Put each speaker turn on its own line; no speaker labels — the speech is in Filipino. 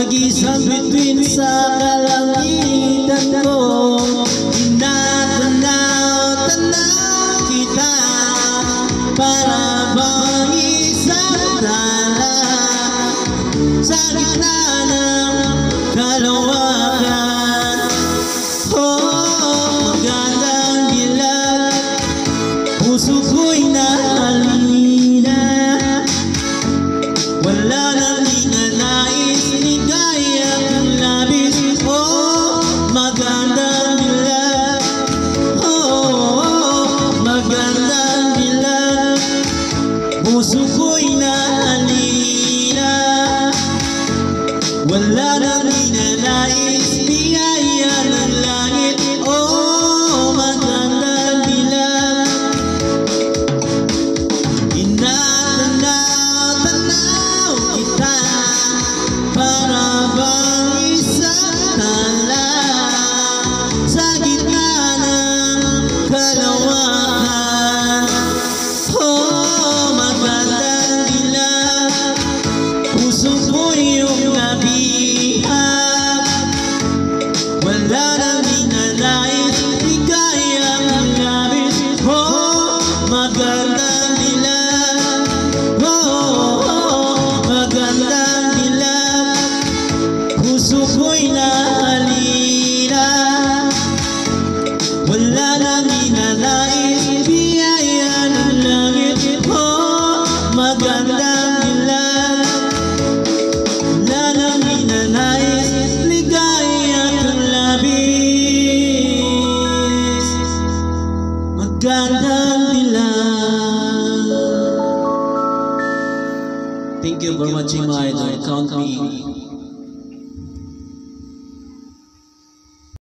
Nag-isang bituin sa kalangitan ko, tinatanaw-tanaw kita, para bang isang tala sa gitna ng kalawakan. Oh, magandang dilag, puso ko'y naalina, wala nang ninanais, ligaya kang labis. Oh, magandang dilag, oh, magandang dilag, puso ko'y naalina, wala nang ninanais, biyaya ng langit. Oh, magandang dilag, tinatanaw-tanaw kita, para bang isang tala sa gitna ng kalawakan. Oh, magandang dilag, puso ko yung nabihag, wala nang ninanais, ligaya ng labis. Oh, magandang dilag, oh, magandang dilag, puso ko'y naalila, wala nang ninanais, biyaya ng langit. Oh, magandang dilag, wala nang ninanais, ligaya kang labis. Magandang dilag. Thank you for watching, my idol. Count me.